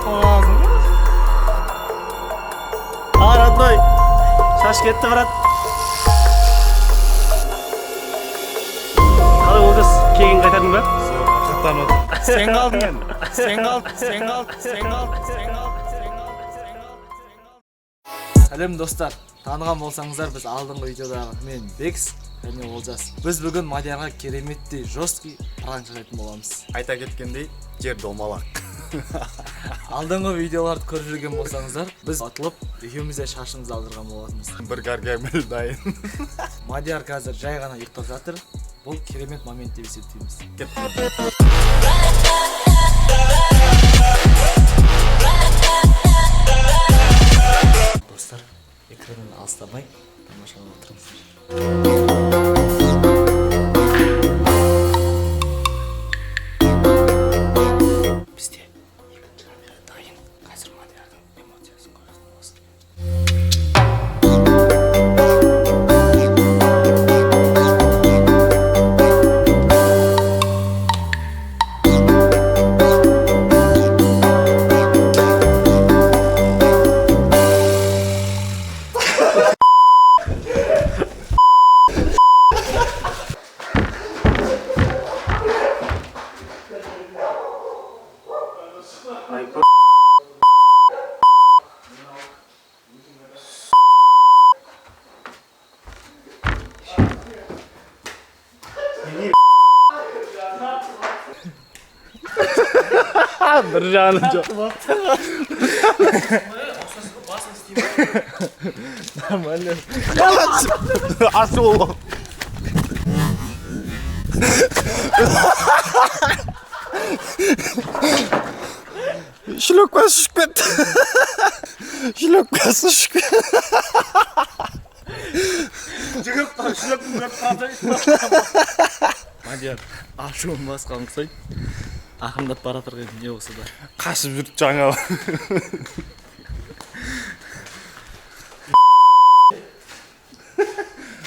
қоғазым. Родной, шаш кетті, брат. Қалай олжас, кегін қайтардың ба? Қақтан отыр. Сен қалдың. Сәлем достар, таныған болсаңыздар, біз алдыңғы видеодағы мен Бекс және Олжас. Біз бүгін Мадиярға кереметтей жесткий пранк жасайтын боламыз. Айта кеткендей, жер домалақ. Алдыңғы видеоларды көріп жүрген болсаңыздар, біз атылып, екеуміз де шашымызды алдырған болатынбыз. Бір гаргамел дайын. Мадияр қазір жай ғана ұйықтап жатыр. Бұл керемет момент деп есептейміз. Достар, экранын алыстамай тамашалап отырыңыздар. Бізде екінші камера дайын. Қазір Мадиярдың эмоциясын көретін болсын. Bir жағынан жоқ. Нормально. Ашу ол. Шлепкасы ұшып кетті. Шлепкасы ұшып кетті. Жүгіріп қалып, шлепкім көріп қалды. Мадияр, ашуын басқан құсай. Ақырындап бара тұрған не болса да. Қашып жүрді жаңа.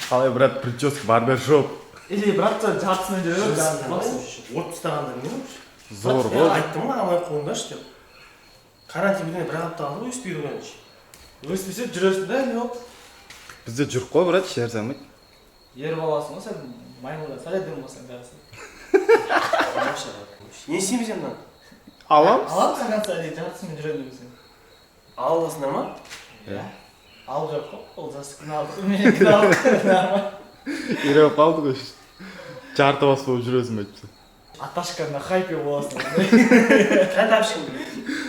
Қалай, брат, прическа барбершоп. Или братца жартысынан жүріп, От ұстағандар не болmuş? Зор ғой. Айттым ма, амай қолыңдашы деп. Карантинбеден бір апта алды, өспей тұрған іші. Өспесе жүресің да, не ол? Бізде жүріп қой, брат, шер самайт. ер баласың ғой, сен маймылда сәледен болсаң бәрісің. Не істейміз енді? Аламыз? Алам саған сәлде жартысымен жүреді бізің. Аласыңдар ма? Иә. Алып жоқ қой, ол жастықын алды. Менікін алды. Ереп қалды ғой. Жарты бас болып жүресің бәйтпесе. Аташқанда хайпе боласың. Қайда апшың?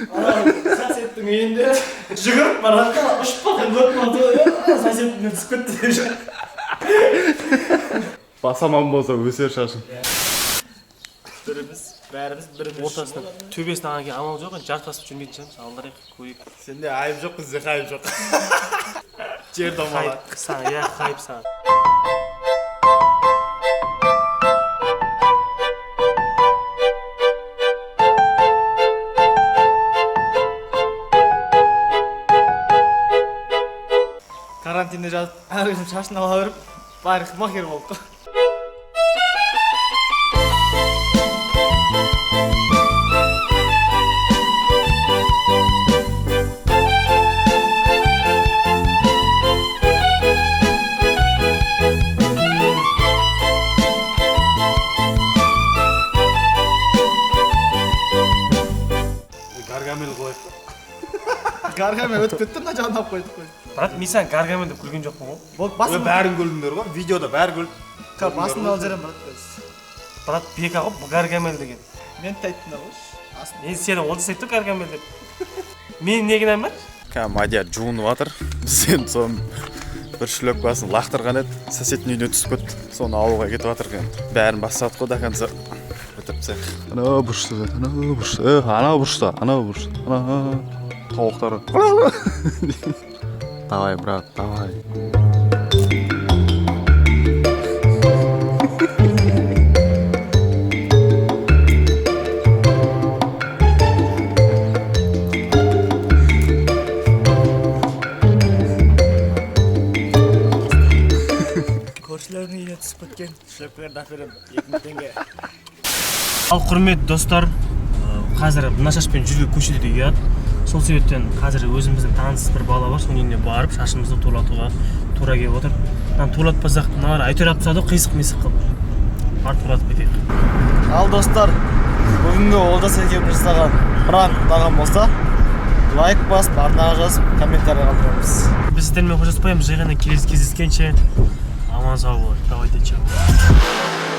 Сәсеттің үйінде жүгіріп барады, ұшып қалған көріп қалды. Сәсеттің түсіп кетті деп жүр. Басаман болса өсер шашын. Бәріміз біріміз ортасында төбесін алған кейін амал жоқ, жартасып жүрмейтін шығармыз. Алдарайық, көйік. Сенде айып жоқ, бізде хайып жоқ. Жер домалақ. Саған, иә, хайып саған. Карантинде жатып, әркім шашын ала беріп, бәрі махер болды. Гаргамел қойып. Гаргамел өтіп кетті, мына жағын алып қойдық қой. Брат, мен саған гаргамел деп күлген жоқпын ғой. Болды, басын Бәрін көрдіңдер ғой, видеода бәрі көрді. басын алып жүрем, брат. Брат, бека ғой, гаргамел деген. Мен тайттыңдар ғой. Мен сені олжас айтты гаргамел деп. Мен не кінәм бар? Мадияр жуынып жатыр. Біз енді соны бір шлепкасын лақтырған еді. Соседтің үйіне түсіп кетті. Соны ауылға кетіп жатыр екен. Бәрін бастадық қой, даканса бітіріпсек. Анау бұрышта, анау бұрышта, анау бұрышта, анау бұрышта, анау тауықтары. Давай, брат, давай. Көршілердің үйіне түсіп кеткен шлепкаларды әперем 2000 теңге. Ал құрметті достар, қазір мына шашпен жүруге көшеде де ұят. Сол себептен қазір өзіміздің таныс бір бала бар, соның үйіне барып шашымызды туратуға тура келіп отыр. Туратпасақ, мыналар әйтеуір алып тастады, қисық-мисық қылып. Барып туратып кетейік. Ал достар, бүгінгі Олжас екеуміз жасаған пранк ұнаған болса, лайк басып, арнаға жазып, комментарий қалдырамыз. Біз сіздермен қоштаспаймыз, жай ғана келесі кездескенше аман сау болыңыздар. Давайте, чао.